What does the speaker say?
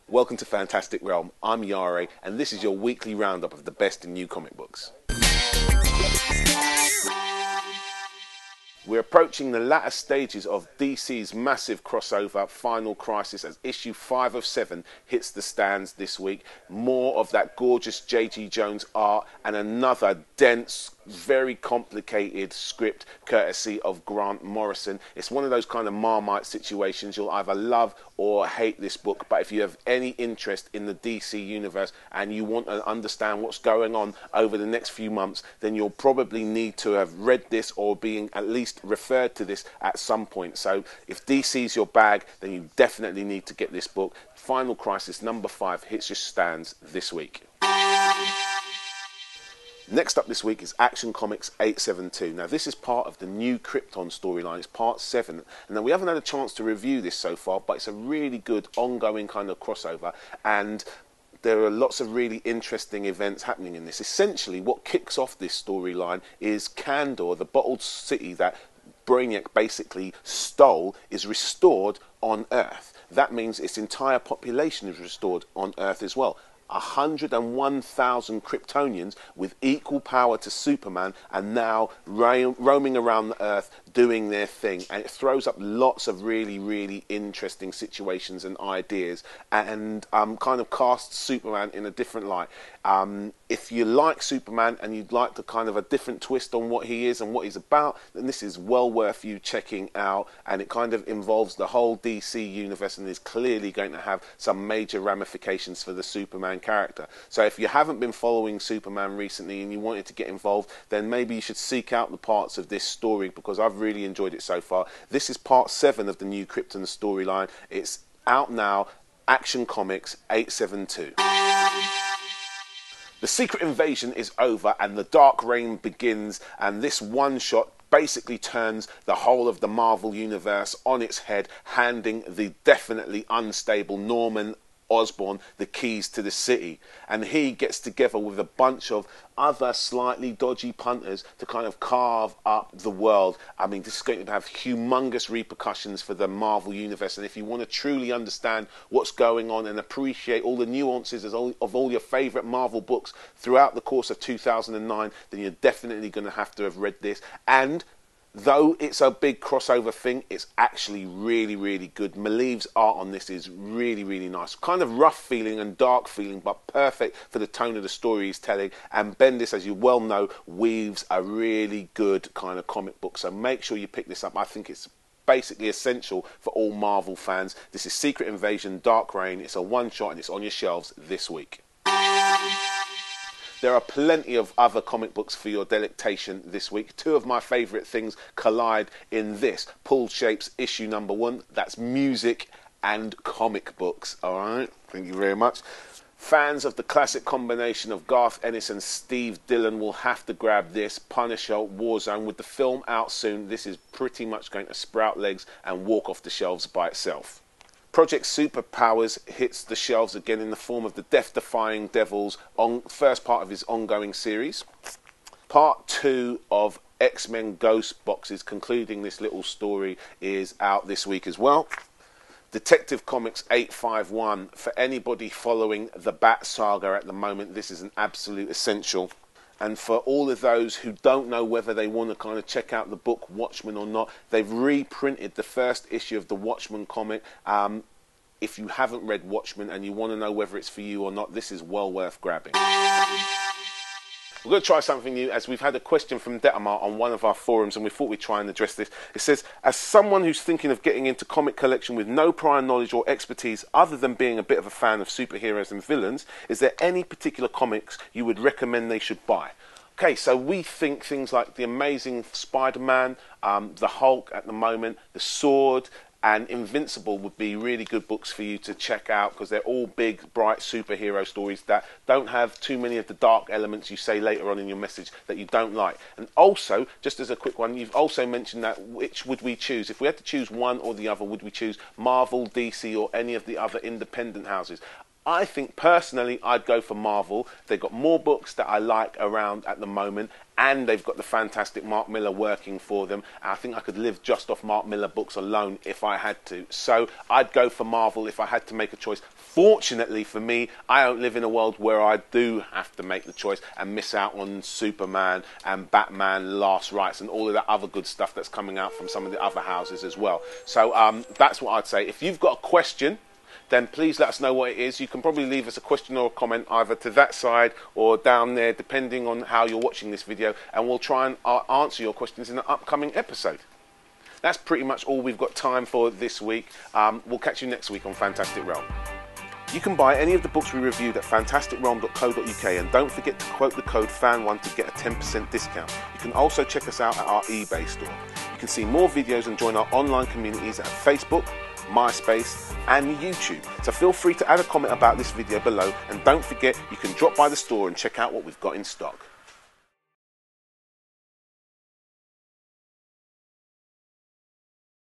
Welcome to Fantastic Realm. I'm Iyare, and this is your weekly roundup of the best in new comic books. We're approaching the latter stages of DC's massive crossover Final Crisis as issue 5 of 7 hits the stands this week. More of that gorgeous J.G. Jones art and another dense, very complicated script courtesy of Grant Morrison. It's one of those kind of Marmite situations. You'll either love or hate this book, but if you have any interest in the DC universe and you want to understand what's going on over the next few months, then you'll probably need to have read this or being at least referred to this at some point. So if DC's your bag, then you definitely need to get this book. Final Crisis number 5 hits your stands this week. Next up this week is Action Comics 872. Now this is part of the new Krypton storyline. It's part 7. And now we haven't had a chance to review this so far, but it's a really good ongoing kind of crossover. And there are lots of really interesting events happening in this. Essentially, what kicks off this storyline is Kandor, the bottled city that Brainiac basically stole, is restored on Earth. That means its entire population is restored on Earth as well. 101,000 Kryptonians with equal power to Superman are now roaming around the Earth doing their thing, and it throws up lots of really interesting situations and ideas, and kind of casts Superman in a different light. If you like Superman and you'd like to kind of a different twist on what he is and what he's about, then this is well worth you checking out, and it kind of involves the whole DC universe and is clearly going to have some major ramifications for the Superman character. So if you haven't been following Superman recently and you wanted to get involved, then maybe you should seek out the parts of this story, because I've really enjoyed it so far. This is part 7 of the new Krypton storyline. It's out now. Action Comics 872. The secret invasion is over and the dark reign begins, and this one shot basically turns the whole of the Marvel universe on its head, handing the definitely unstable Norman Osborn the keys to the city, and he gets together with a bunch of other slightly dodgy punters to kind of carve up the world. I mean, this is going to have humongous repercussions for the Marvel universe, and if you want to truly understand what's going on and appreciate all the nuances of all your favourite Marvel books throughout the course of 2009, then you're definitely going to have read this. And though it's a big crossover thing, it's actually really good. Maleev's art on this is really nice. Kind of rough feeling and dark feeling, but perfect for the tone of the story he's telling. And Bendis, as you well know, weaves a really good kind of comic book. So make sure you pick this up. I think it's basically essential for all Marvel fans. This is Secret Invasion Dark Reign. It's a one-shot and it's on your shelves this week. There are plenty of other comic books for your delectation this week. 2 of my favourite things collide in this. Paul Shapes issue number 1. That's music and comic books. All right, thank you very much. Fans of the classic combination of Garth Ennis and Steve Dillon will have to grab this. Punisher Warzone. With the film out soon, this is pretty much going to sprout legs and walk off the shelves by itself. Project Superpowers hits the shelves again in the form of the death-defying Devils first part of his ongoing series. Part 2 of X-Men Ghostbxes, concluding this little story, is out this week as well. Detective Comics 851. For anybody following the Bat Saga at the moment, this is an absolute essential. And for all of those who don't know whether they want to kind of check out the book Watchmen or not, they've reprinted the first issue of the Watchmen comic. If you haven't read Watchmen and you want to know whether it's for you or not, this is well worth grabbing. We're going to try something new, as we've had a question from Detamar on one of our forums and we thought we'd try and address this. It says, as someone who's thinking of getting into comic collection with no prior knowledge or expertise other than being a bit of a fan of superheroes and villains, is there any particular comics you would recommend they should buy? Okay, so we think things like The Amazing Spider-Man, The Hulk at the moment, The Sword, and Invincible would be really good books for you to check out, because they're all big, bright superhero stories that don't have too many of the dark elements you say later on in your message that you don't like. And also, just as a quick one, you've also mentioned that which would we choose? If we had to choose one or the other, would we choose Marvel, DC, or any of the other independent houses? I think personally I'd go for Marvel. They've got more books that I like around at the moment, and they've got the fantastic Mark Millar working for them. And I think I could live just off Mark Millar books alone if I had to. So I'd go for Marvel if I had to make a choice. Fortunately for me, I don't live in a world where I do have to make the choice and miss out on Superman and Batman Last Rites and all of that other good stuff that's coming out from some of the other houses as well. So that's what I'd say. If you've got a question, then please let us know what it is. You can probably leave us a question or a comment either to that side or down there, depending on how you're watching this video, and we'll try and answer your questions in an upcoming episode. That's pretty much all we've got time for this week. We'll catch you next week on Fantastic Realm. You can buy any of the books we reviewed at fantasticrealm.co.uk, and don't forget to quote the code FAN1 to get a 10% discount. You can also check us out at our eBay store. You can see more videos and join our online communities at Facebook, MySpace and YouTube. So feel free to add a comment about this video below, and don't forget you can drop by the store and check out what we've got in stock.